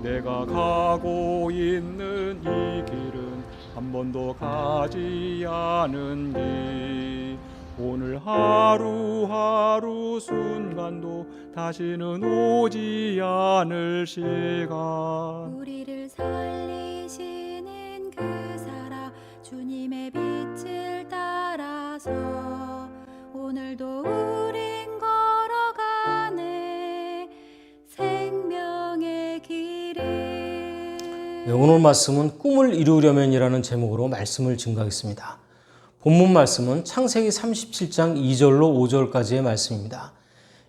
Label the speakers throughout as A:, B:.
A: 내가 가고 있는 이 길은 한 번도 가지 않은 길. 오늘 하루하루 순간도 다시는 오지 않을 시간.
B: 우리를 살리시는 그 사랑 주님의 빛을 따라서 오늘도 우린 걸어가네 생명의 길을.
C: 네, 오늘 말씀은 꿈을 이루려면이라는 제목으로 말씀을 증거하겠습니다. 본문 말씀은 창세기 37장 2절로 5절까지의 말씀입니다.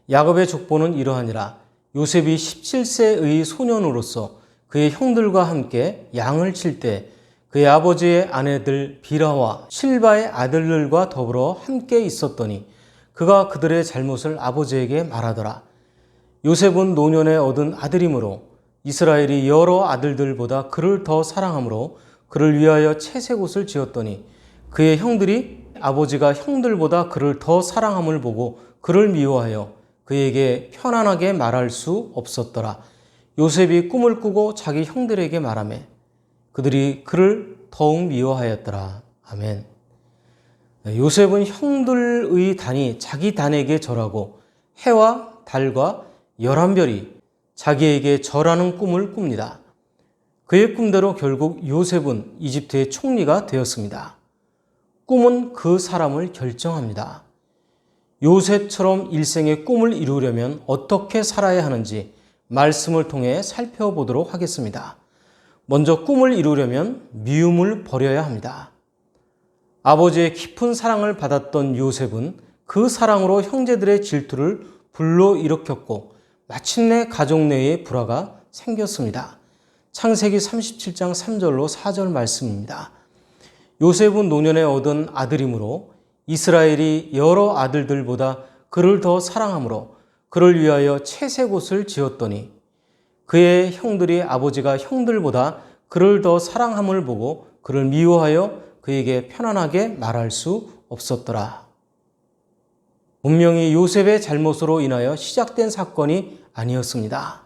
C: 야곱의 족보는 이러하니라. 요셉이 17세의 소년으로서 그의 형들과 함께 양을 칠 때 그의 아버지의 아내들 비라와 실바의 아들들과 더불어 함께 있었더니 그가 그들의 잘못을 아버지에게 말하더라. 요셉은 노년에 얻은 아들이므로 이스라엘이 여러 아들들보다 그를 더 사랑하므로 그를 위하여 채색옷을 지었더니 그의 형들이 아버지가 형들보다 그를 더 사랑함을 보고 그를 미워하여 그에게 편안하게 말할 수 없었더라. 요셉이 꿈을 꾸고 자기 형들에게 말하매 그들이 그를 더욱 미워하였더라. 아멘. 요셉은 형들의 단이 자기 단에게 절하고 해와 달과 11별이 자기에게 절하는 꿈을 꿉니다. 그의 꿈대로 결국 요셉은 이집트의 총리가 되었습니다. 꿈은 그 사람을 결정합니다. 요셉처럼 일생의 꿈을 이루려면 어떻게 살아야 하는지 말씀을 통해 살펴보도록 하겠습니다. 먼저 꿈을 이루려면 미움을 버려야 합니다. 아버지의 깊은 사랑을 받았던 요셉은 그 사랑으로 형제들의 질투를 불러일으켰고 마침내 가족 내에 불화가 생겼습니다. 창세기 37장 3절로 4절 말씀입니다. 요셉은 노년에 얻은 아들이므로 이스라엘이 여러 아들들보다 그를 더 사랑하므로 그를 위하여 채색옷을 지었더니 그의 형들이 아버지가 형들보다 그를 더 사랑함을 보고 그를 미워하여 그에게 편안하게 말할 수 없었더라. 분명히 요셉의 잘못으로 인하여 시작된 사건이 아니었습니다.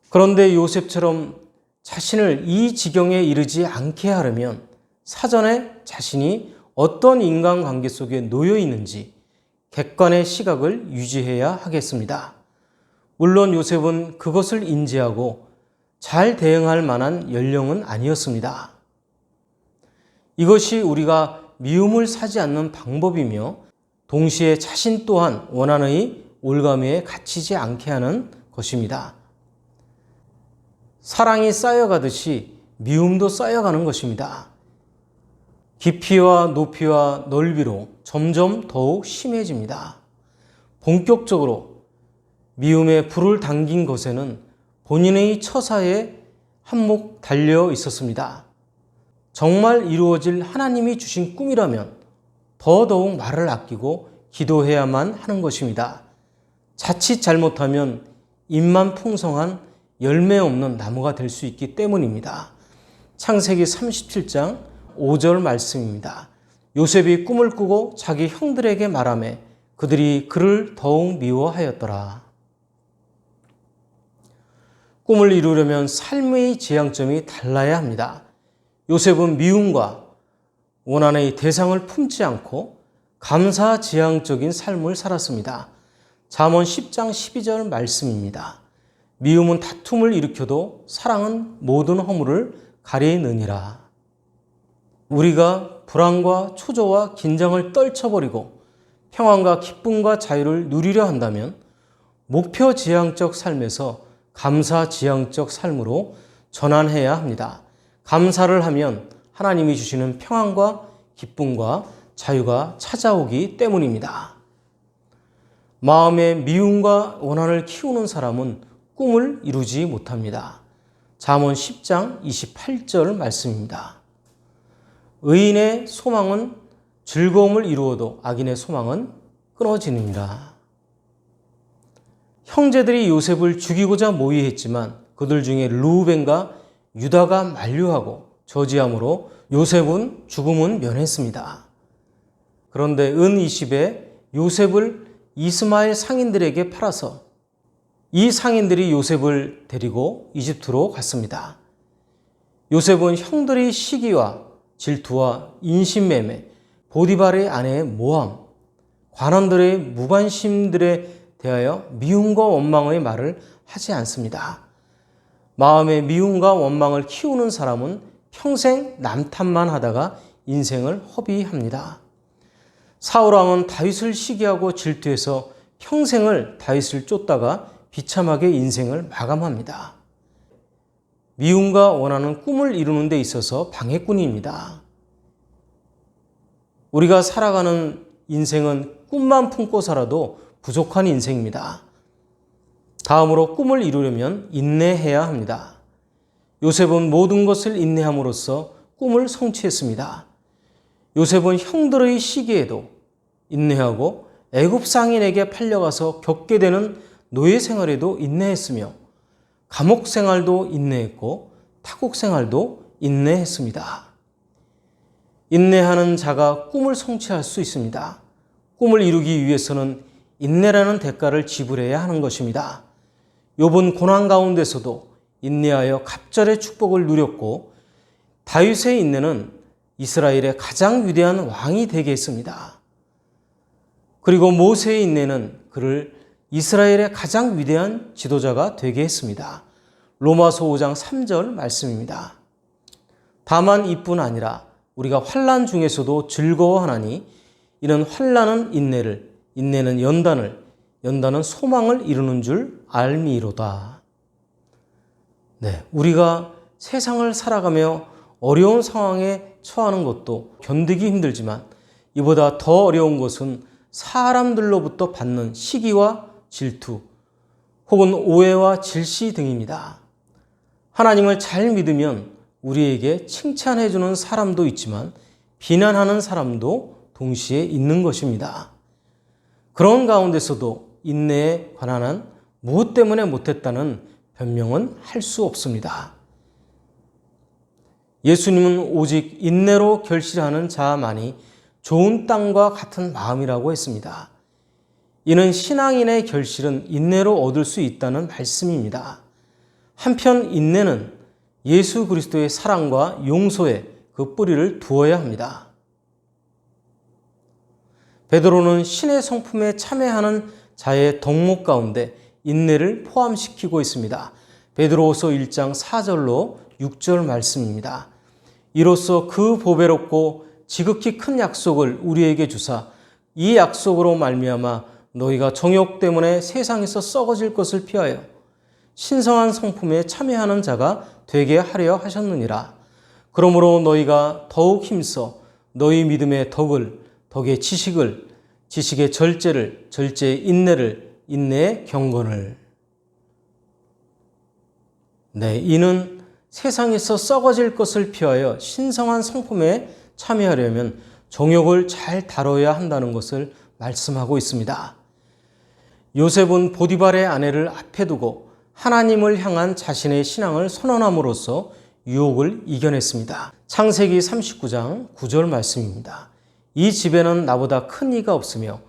C: 그런데 요셉처럼 자신을 이 지경에 이르지 않게 하려면 사전에 자신이 어떤 인간관계 속에 놓여 있는지 객관의 시각을 유지해야 하겠습니다. 물론 요셉은 그것을 인지하고 잘 대응할 만한 연령은 아니었습니다. 이것이 우리가 미움을 사지 않는 방법이며 동시에 자신 또한 원한의 올가미에 갇히지 않게 하는 것입니다. 사랑이 쌓여가듯이 미움도 쌓여가는 것입니다. 깊이와 높이와 넓이로 점점 더욱 심해집니다. 본격적으로 미움에 불을 당긴 것에는 본인의 처사에 한몫 달려 있었습니다. 정말 이루어질 하나님이 주신 꿈이라면 더더욱 말을 아끼고 기도해야만 하는 것입니다. 자칫 잘못하면 잎만 풍성한 열매 없는 나무가 될 수 있기 때문입니다. 창세기 37장 5절 말씀입니다. 요셉이 꿈을 꾸고 자기 형들에게 말하매 그들이 그를 더욱 미워하였더라. 꿈을 이루려면 삶의 지향점이 달라야 합니다. 요셉은 미움과 원한의 대상을 품지 않고 감사지향적인 삶을 살았습니다. 잠언 10장 12절 말씀입니다. 미움은 다툼을 일으켜도 사랑은 모든 허물을 가리느니라. 우리가 불안과 초조와 긴장을 떨쳐버리고 평안과 기쁨과 자유를 누리려 한다면 목표지향적 삶에서 감사지향적 삶으로 전환해야 합니다. 감사를 하면 하나님이 주시는 평안과 기쁨과 자유가 찾아오기 때문입니다. 마음에 미움과 원한을 키우는 사람은 꿈을 이루지 못합니다. 잠언 10장 28절 말씀입니다. 의인의 소망은 즐거움을 이루어도 악인의 소망은 끊어지느니라. 형제들이 요셉을 죽이고자 모의했지만 그들 중에 르우벤과 유다가 만류하고 저지함으로 요셉은 죽음은 면했습니다. 그런데 은 20에 요셉을 이스마엘 상인들에게 팔아서 이 상인들이 요셉을 데리고 이집트로 갔습니다. 요셉은 형들의 시기와 질투와 인신매매, 보디발의 아내의 모함, 관원들의 무관심들에 대하여 미움과 원망의 말을 하지 않습니다. 마음의 미움과 원망을 키우는 사람은 평생 남탓만 하다가 인생을 허비합니다. 사울왕은 다윗을 시기하고 질투해서 평생을 다윗을 쫓다가 비참하게 인생을 마감합니다. 미움과 원하는 꿈을 이루는 데 있어서 방해꾼입니다. 우리가 살아가는 인생은 꿈만 품고 살아도 부족한 인생입니다. 다음으로 꿈을 이루려면 인내해야 합니다. 요셉은 모든 것을 인내함으로써 꿈을 성취했습니다. 요셉은 형들의 시기에도 인내하고 애굽 상인에게 팔려가서 겪게 되는 노예 생활에도 인내했으며 감옥 생활도 인내했고 타국 생활도 인내했습니다. 인내하는 자가 꿈을 성취할 수 있습니다. 꿈을 이루기 위해서는 인내라는 대가를 지불해야 하는 것입니다. 욥은 고난 가운데서도 인내하여 갑절의 축복을 누렸고 다윗의 인내는 이스라엘의 가장 위대한 왕이 되게 했습니다. 그리고 모세의 인내는 그를 이스라엘의 가장 위대한 지도자가 되게 했습니다. 로마서 5장 3절 말씀입니다. 다만 이뿐 아니라 우리가 환난 중에서도 즐거워하나니 이는 환난은 인내를, 인내는 연단을, 연단은 소망을 이루는 줄 알미로다. 네, 우리가 세상을 살아가며 어려운 상황에 처하는 것도 견디기 힘들지만 이보다 더 어려운 것은 사람들로부터 받는 시기와 질투 혹은 오해와 질시 등입니다. 하나님을 잘 믿으면 우리에게 칭찬해 주는 사람도 있지만 비난하는 사람도 동시에 있는 것입니다. 그런 가운데서도 인내에 관한 한 무엇 때문에 못했다는 변명은 할 수 없습니다. 예수님은 오직 인내로 결실하는 자만이 좋은 땅과 같은 마음이라고 했습니다. 이는 신앙인의 결실은 인내로 얻을 수 있다는 말씀입니다. 한편 인내는 예수 그리스도의 사랑과 용서에 그 뿌리를 두어야 합니다. 베드로는 신의 성품에 참여하는 자의 덕목 가운데 인내를 포함시키고 있습니다. 베드로후서 1장 4절로 6절 말씀입니다. 이로써 그 보배롭고 지극히 큰 약속을 우리에게 주사 이 약속으로 말미암아 너희가 정욕 때문에 세상에서 썩어질 것을 피하여 신성한 성품에 참여하는 자가 되게 하려 하셨느니라. 그러므로 너희가 더욱 힘써 너희 믿음의 덕을, 덕의 지식을, 지식의 절제를, 절제의 인내를, 인내의 경건을. 네, 이는 세상에서 썩어질 것을 피하여 신성한 성품에 참여하려면 정욕을 잘 다뤄야 한다는 것을 말씀하고 있습니다. 요셉은 보디발의 아내를 앞에 두고 하나님을 향한 자신의 신앙을 선언함으로써 유혹을 이겨냈습니다. 창세기 39장 9절 말씀입니다. 이 집에는 나보다 큰 이가 없으며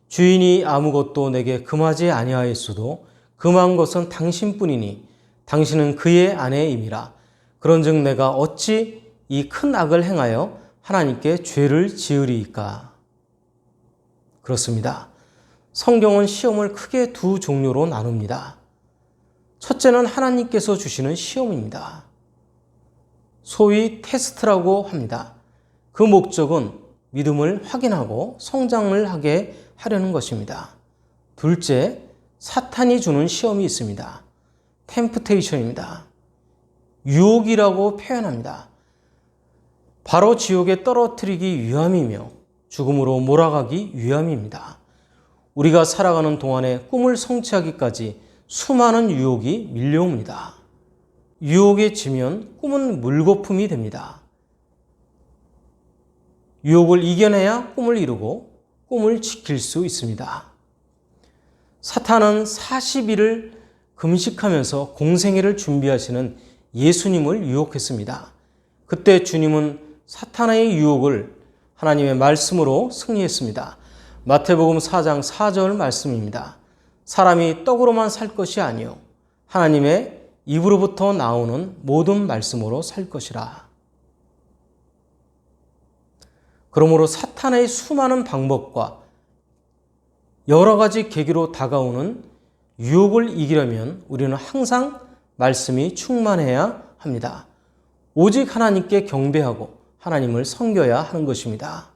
C: 주인이 아무것도 내게 금하지 아니하였어도 금한 것은 당신뿐이니 당신은 그의 아내임이라. 그런즉 내가 어찌 이 큰 악을 행하여 하나님께 죄를 지으리이까. 그렇습니다. 성경은 시험을 크게 두 종류로 나눕니다. 첫째는 하나님께서 주시는 시험입니다. 소위 테스트라고 합니다. 그 목적은 믿음을 확인하고 성장을 하게 하려는 것입니다. 둘째, 사탄이 주는 시험이 있습니다. 템프테이션입니다. 유혹이라고 표현합니다. 바로 지옥에 떨어뜨리기 위함이며 죽음으로 몰아가기 위함입니다. 우리가 살아가는 동안에 꿈을 성취하기까지 수많은 유혹이 밀려옵니다. 유혹에 지면 꿈은 물거품이 됩니다. 유혹을 이겨내야 꿈을 이루고 꿈을 지킬 수 있습니다. 사탄은 40일을 금식하면서 공생애를 준비하시는 예수님을 유혹했습니다. 그때 주님은 사탄의 유혹을 하나님의 말씀으로 승리했습니다. 마태복음 4장 4절 말씀입니다. 사람이 떡으로만 살 것이 아니요 하나님의 입으로부터 나오는 모든 말씀으로 살 것이라. 그러므로 사탄의 수많은 방법과 여러 가지 계기로 다가오는 유혹을 이기려면 우리는 항상 말씀이 충만해야 합니다. 오직 하나님께 경배하고 하나님을 섬겨야 하는 것입니다.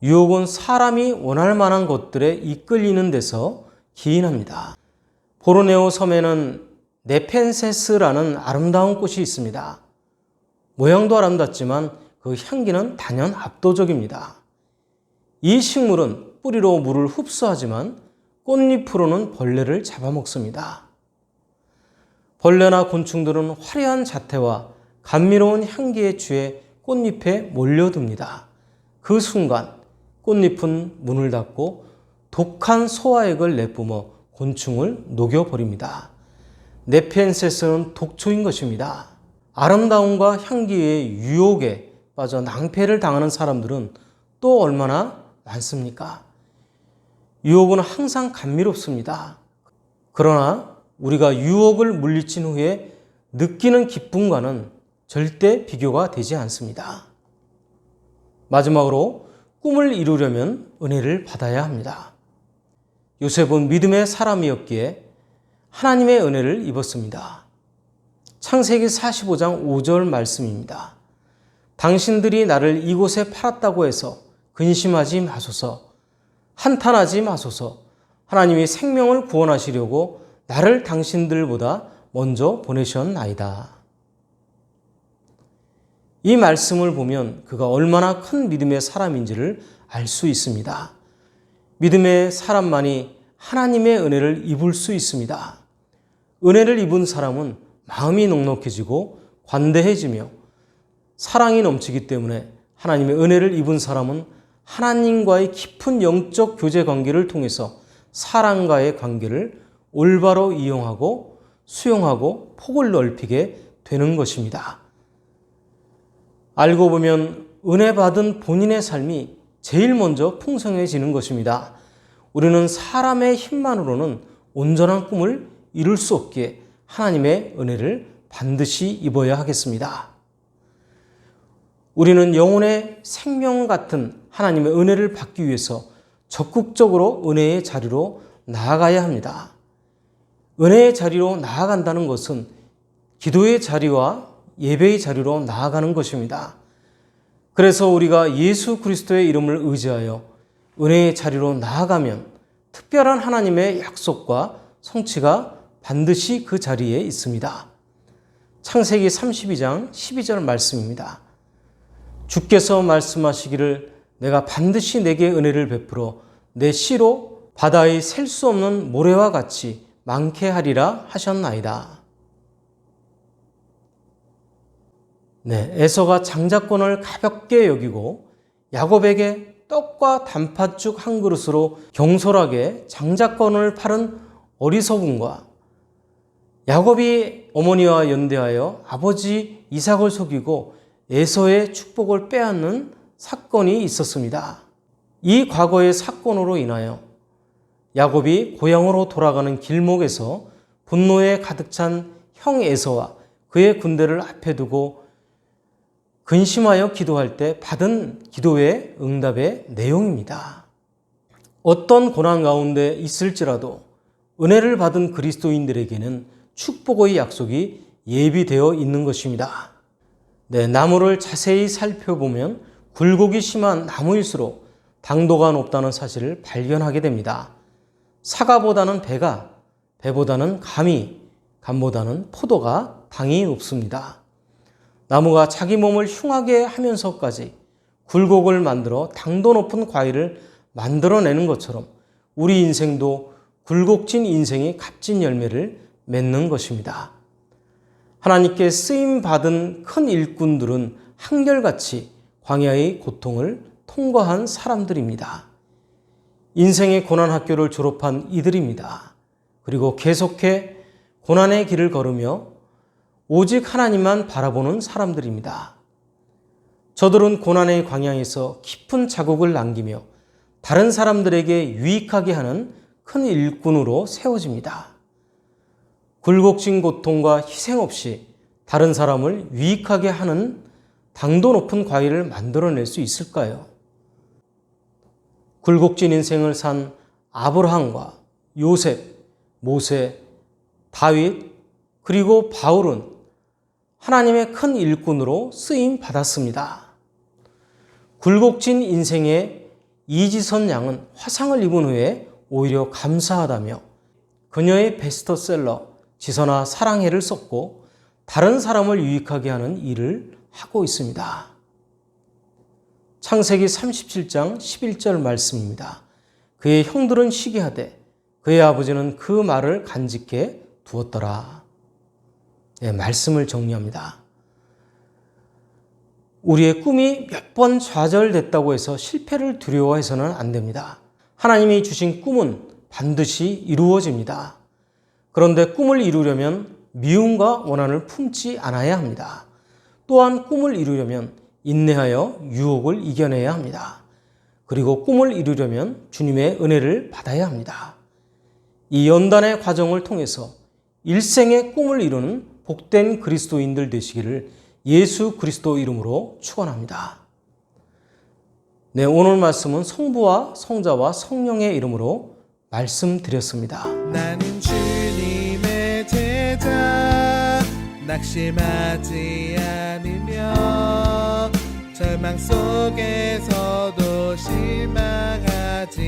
C: 유혹은 사람이 원할 만한 것들에 이끌리는 데서 기인합니다. 보르네오 섬에는 네펜세스라는 아름다운 꽃이 있습니다. 모양도 아름답지만 그 향기는 단연 압도적입니다. 이 식물은 뿌리로 물을 흡수하지만 꽃잎으로는 벌레를 잡아먹습니다. 벌레나 곤충들은 화려한 자태와 감미로운 향기에 취해 꽃잎에 몰려듭니다. 그 순간 꽃잎은 문을 닫고 독한 소화액을 내뿜어 곤충을 녹여버립니다. 네펜세스는 독초인 것입니다. 아름다움과 향기의 유혹에 빠져 낭패를 당하는 사람들은 또 얼마나 많습니까? 유혹은 항상 감미롭습니다. 그러나 우리가 유혹을 물리친 후에 느끼는 기쁨과는 절대 비교가 되지 않습니다. 마지막으로 꿈을 이루려면 은혜를 받아야 합니다. 요셉은 믿음의 사람이었기에 하나님의 은혜를 입었습니다. 창세기 45장 5절 말씀입니다. 당신들이 나를 이곳에 팔았다고 해서 근심하지 마소서, 한탄하지 마소서. 하나님이 생명을 구원하시려고 나를 당신들보다 먼저 보내셨나이다. 이 말씀을 보면 그가 얼마나 큰 믿음의 사람인지를 알 수 있습니다. 믿음의 사람만이 하나님의 은혜를 입을 수 있습니다. 은혜를 입은 사람은 마음이 넉넉해지고 관대해지며 사랑이 넘치기 때문에 하나님의 은혜를 입은 사람은 하나님과의 깊은 영적 교제 관계를 통해서 사람과의 관계를 올바로 이용하고 수용하고 폭을 넓히게 되는 것입니다. 알고 보면 은혜 받은 본인의 삶이 제일 먼저 풍성해지는 것입니다. 우리는 사람의 힘만으로는 온전한 꿈을 이룰 수 없기에 하나님의 은혜를 반드시 입어야 하겠습니다. 우리는 영혼의 생명 같은 하나님의 은혜를 받기 위해서 적극적으로 은혜의 자리로 나아가야 합니다. 은혜의 자리로 나아간다는 것은 기도의 자리와 예배의 자리로 나아가는 것입니다. 그래서 우리가 예수 그리스도의 이름을 의지하여 은혜의 자리로 나아가면 특별한 하나님의 약속과 성취가 반드시 그 자리에 있습니다. 창세기 32장 12절 말씀입니다. 주께서 말씀하시기를 내가 반드시 내게 은혜를 베풀어 내 씨로 바다의 셀 수 없는 모래와 같이 많게 하리라 하셨나이다. 네, 에서가 장자권을 가볍게 여기고 야곱에게 떡과 단팥죽 한 그릇으로 경솔하게 장자권을 팔은 어리석음과 야곱이 어머니와 연대하여 아버지 이삭을 속이고 에서의 축복을 빼앗는 사건이 있었습니다. 이 과거의 사건으로 인하여 야곱이 고향으로 돌아가는 길목에서 분노에 가득 찬 형 에서와 그의 군대를 앞에 두고 근심하여 기도할 때 받은 기도의 응답의 내용입니다. 어떤 고난 가운데 있을지라도 은혜를 받은 그리스도인들에게는 축복의 약속이 예비되어 있는 것입니다. 네, 나무를 자세히 살펴보면 굴곡이 심한 나무일수록 당도가 높다는 사실을 발견하게 됩니다. 사과보다는 배가, 배보다는 감이, 감보다는 포도가 당이 높습니다. 나무가 자기 몸을 흉하게 하면서까지 굴곡을 만들어 당도 높은 과일을 만들어내는 것처럼 우리 인생도 굴곡진 인생이 값진 열매를 맺는 것입니다. 하나님께 쓰임받은 큰 일꾼들은 한결같이 광야의 고통을 통과한 사람들입니다. 인생의 고난학교를 졸업한 이들입니다. 그리고 계속해 고난의 길을 걸으며 오직 하나님만 바라보는 사람들입니다. 저들은 고난의 광야에서 깊은 자국을 남기며 다른 사람들에게 유익하게 하는 큰 일꾼으로 세워집니다. 굴곡진 고통과 희생 없이 다른 사람을 유익하게 하는 당도 높은 과일을 만들어낼 수 있을까요? 굴곡진 인생을 산 아브라함과 요셉, 모세, 다윗, 그리고 바울은 하나님의 큰 일꾼으로 쓰임 받았습니다. 굴곡진 인생의 이지선 양은 화상을 입은 후에 오히려 감사하다며 그녀의 베스트셀러 지선아 사랑해를 썼고 다른 사람을 유익하게 하는 일을 하고 있습니다. 창세기 37장 11절 말씀입니다. 그의 형들은 시기하되 그의 아버지는 그 말을 간직해 두었더라. 네, 말씀을 정리합니다. 우리의 꿈이 몇 번 좌절됐다고 해서 실패를 두려워해서는 안 됩니다. 하나님이 주신 꿈은 반드시 이루어집니다. 그런데 꿈을 이루려면 미움과 원한을 품지 않아야 합니다. 또한 꿈을 이루려면 인내하여 유혹을 이겨내야 합니다. 그리고 꿈을 이루려면 주님의 은혜를 받아야 합니다. 이 연단의 과정을 통해서 일생의 꿈을 이루는 복된 그리스도인들 되시기를 예수 그리스도 이름으로 축원합니다. 네, 오늘 말씀은 성부와 성자와 성령의 이름으로 말씀드렸습니다.
D: 나는 주님의 제자 낙심하지 않으며 절망 속에서도 실망하지